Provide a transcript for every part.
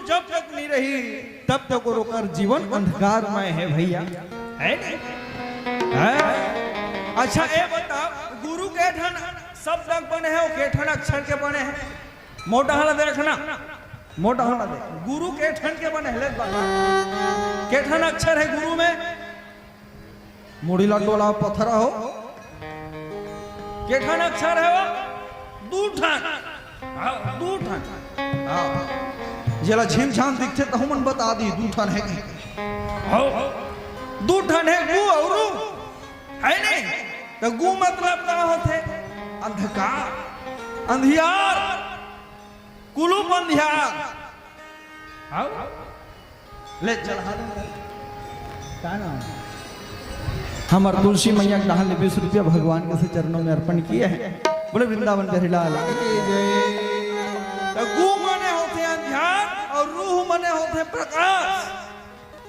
जब तक नहीं रही तब तक ओकर जीवन अंधकारमय है भैया, है नहीं? अच्छा ये बताओ गुरु के ठन शब्द बने हैं, के ठन अक्षर के बने हैं? मोटा हला देखना, मोटा हला दे। गुरु के ठन के बने हैं, के ठन अक्षर है गुरु में? मुड़ीला टोला पत्थरा हो, के ठन अक्षर है वो? दू ठन, दू ठन। जला झिम झाम दिखते तो मन बता दी दू ठन है कि दू ठन है गु और है नहीं? तो गु मतलब क्या होते? अंधकार, अंधियार, कुलूप अंधियार। ले चल हमार तुलसी मैया के 20 रुपया भगवान के से चरणों में अर्पण किए हैं। बोले वृंदावन बिहारी लाल की जय। तो गु माने होते अंधियार और रूह माने होते प्रकाश,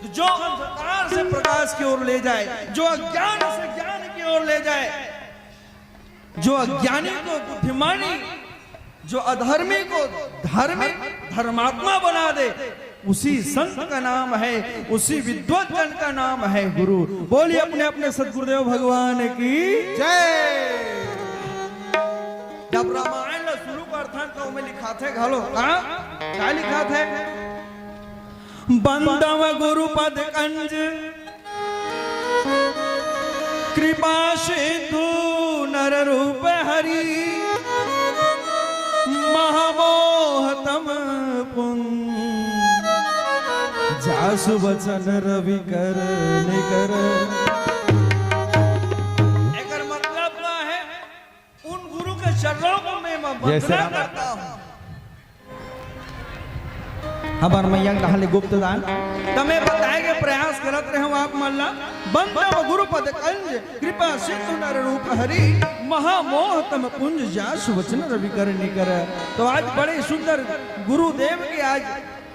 जो अंधकार से प्रकाश की ओर ले जाए, जो अज्ञान से ज्ञान की ओर ले जाए, जो अज्ञानी को बुद्धिमानी, जो अधर्मी को धार्मिक धर्मात्मा बना दे, उसी संत का नाम है, उसी विद्वत जन का नाम है गुरु। बोलिए अपने अपने सदगुरुदेव भगवान की जय। जब रामायण शुरू करते तो में लिखा थे घालो क्या लिखा थे? बंदव गुरुपद कंज कृपा सिंधु नर रूप हरि महामोहतम पुंज जासु वचन रवि कर निकर। एकर मतलब क्या है? उन गुरु के चरणों को मैं वंदना करता हूँ। हमार मैया कहले गुप्त दान तमें बताएंगे, प्रयास करत रहे हो आप मल्ला। बंदव गुरुपद कंज कृपा सिंधु नर रूप हरि महामोहतम पुंज जासु वचन रवि कर निकर। तो आज बड़े सुंदर गुरुदेव के आज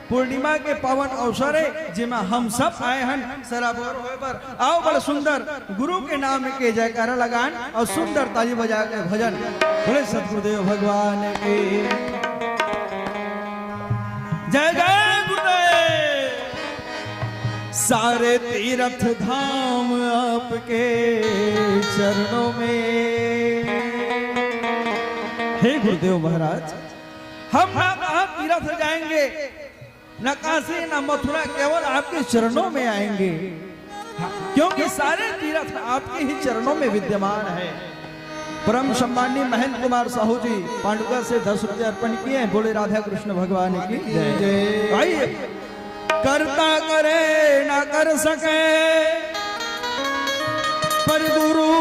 पूर्णिमा के पावन अवसर है, जिमा हम सब आए हैं सराबोर होए पर। आओ बड़ा सुंदर गुरु के नाम के जयकारा लगान और सुंदर ताली बजा के भजन। बोले सतगुरुदेव भगवान की जय जय गुरुदेव। सारे तीर्थ धाम आपके चरणों में, हे गुरुदेव महाराज हम ना कहाँ तीर्थ जाएंगे, न काशी न मथुरा, केवल आपके चरणों में आएंगे, क्योंकि सारे तीर्थ आपके ही चरणों में विद्यमान है। परम सम्माननीय महेंद्र कुमार साहू जी पांडुका से 10 रुपये अर्पण किए हैं। बोले राधा कृष्ण भगवान की जय। आइए करता करे ना कर सके, पर गुरु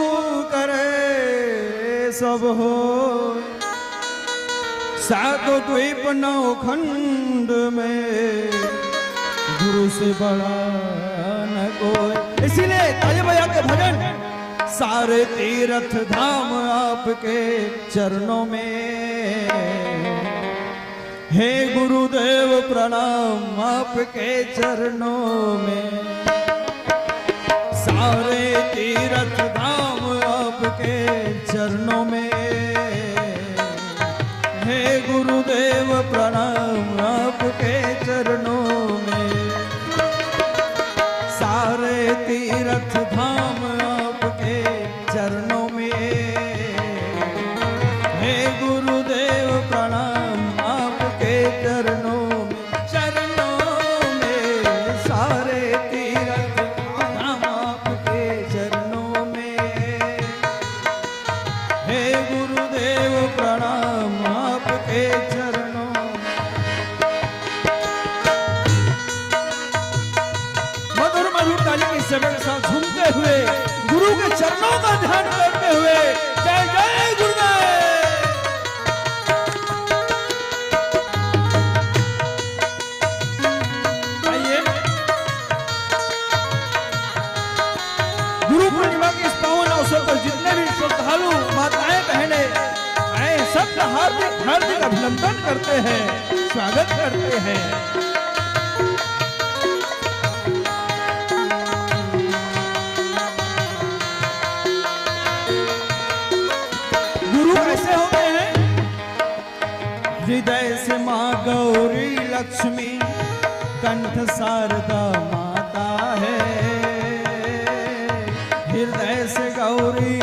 करे सब हो। 7 द्वीप 9 खंड में गुरु से बड़ा न कोई। इसीलिए ताली बजा के भजन। सारे तीर्थ धाम आपके चरणों में, हे गुरुदेव प्रणाम आपके चरणों में। सारे तीर्थ धाम आपके चरणों में, हे गुरुदेव प्रणाम आपके चरणों में। सारे तीर्थ धाम आपके चरणों में, हे गुरुदेव प्रणाम आपके चरणों में। चरणों में सारे तीर्थ धाम आपके चरणों में, हे गुरुदेव प्रणाम आपके चरणों में। मधुर मधुर ताली की सबक साथ झूमते हुए गुरु के चरणों का ध्यान करते हुए जय जय गुरुदेव। आइए गुरु पूर्णिमा के इस पावन अवसर पर जितने भी श्रद्धालु माताएं बहनें आए, सबका हार्दिक हार्दिक अभिनंदन करते हैं, स्वागत करते हैं। हृदय से माँ गौरी लक्ष्मी कंठ शारदा माता है, हृदय से गौरी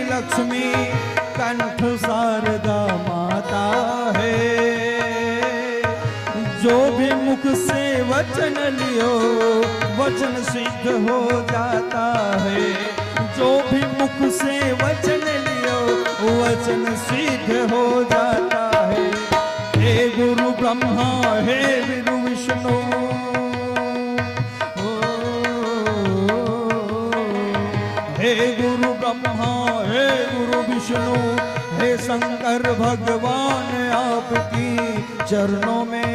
लक्ष्मी कंठ शारदा माता है। जो भी मुख से वचन लियो वचन सिद्ध हो जाता है, जो भी मुख से वचन लियो वचन सिद्ध हो जाता है। हे गुरु ब्रह्मा हे गुरु विष्णु, हे गुरु ब्रह्मा हे गुरु विष्णु, हे शंकर भगवान आपकी चरणों में,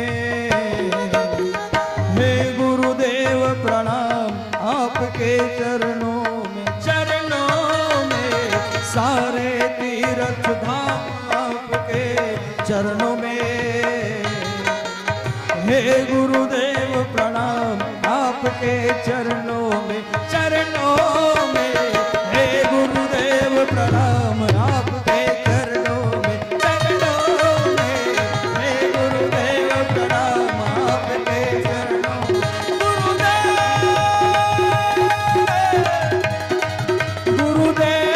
हे गुरुदेव प्रणाम आपके चरणों में, चरणों में सारे तीर्थ धाम आपके चरणों में, हे गुरुदेव प्रणाम आपके चरणों में, चरणों में, हे गुरुदेव प्रणाम आपके चरणों में, चरणों में, हे गुरुदेव प्रणाम आपके चरणों में। गुरुदेव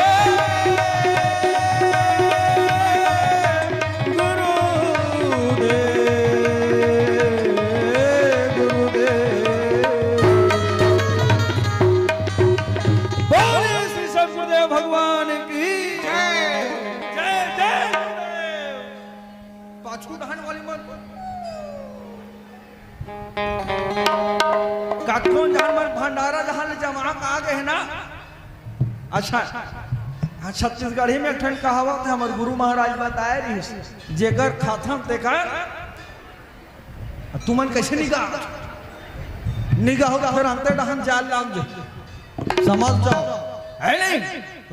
भगवान की जय जय जय गुरुदेव। पाछू डहान वाली मत काठों जहां मत भंडारा जहां जमा आ गए है ना। अच्छा हाँ, छत्तीसगढ़ी में एक ठन कहावत है, हमारे गुरु महाराज बताए रही, जेकर खाथम तेकर तुमन कैसे निगाह निगाह होगा फिर अंतर डहान जाल लाग दे, समझ जाओ है नहीं।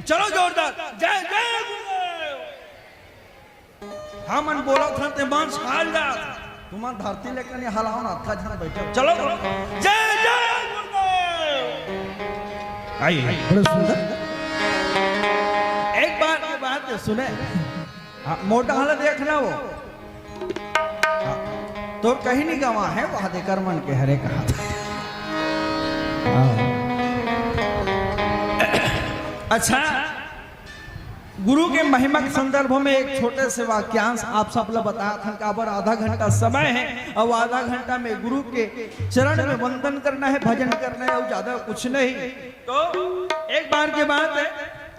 चलो जोरदार जय जय गुरुदेव। हाँ मन बोला था ते मांस खा जा, तुम धरती लेकर नहीं हलाओ ना, अच्छा जन बैठो। चलो जय जय गुरुदेव। आइए बड़े सुंदर एक बार की बात सुने, मोटा हाल देखना वो तो कहीं नहीं गवा है, वहां देकर मन के हरे कहा था। अच्छा गुरु के महिमा के संदर्भ में एक छोटे से वाक्यांश आप सब लोग बताया था। काबर आधा घंटा समय है और आधा घंटा में गुरु के चरण में वंदन करना है, भजन करना है और ज्यादा कुछ नहीं। तो एक बार की बात है,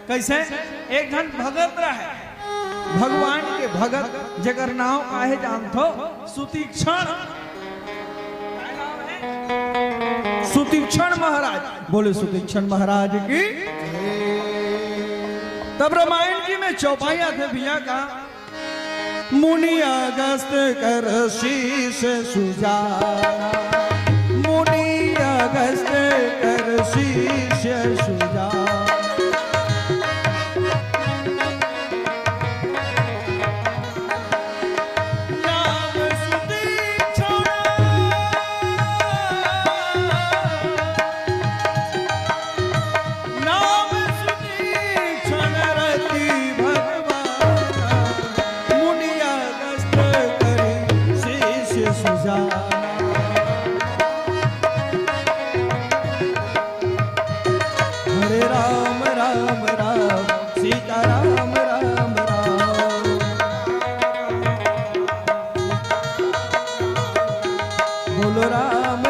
कैसे एक घंट भगत रहे, भगवान के भगत जगर नाम काहे जानथो, सुतीक्षण सुतीक्षण महाराज। बोले सुतीक्षण महाराज की। तब रामायण जी में चौपाइया थे भैया का, मुनि अगस्त कर शीश सुजाना, मुनि अगस्त कर शीश सुजाना। हरे राम राम राम सीता राम राम राम, बोलो राम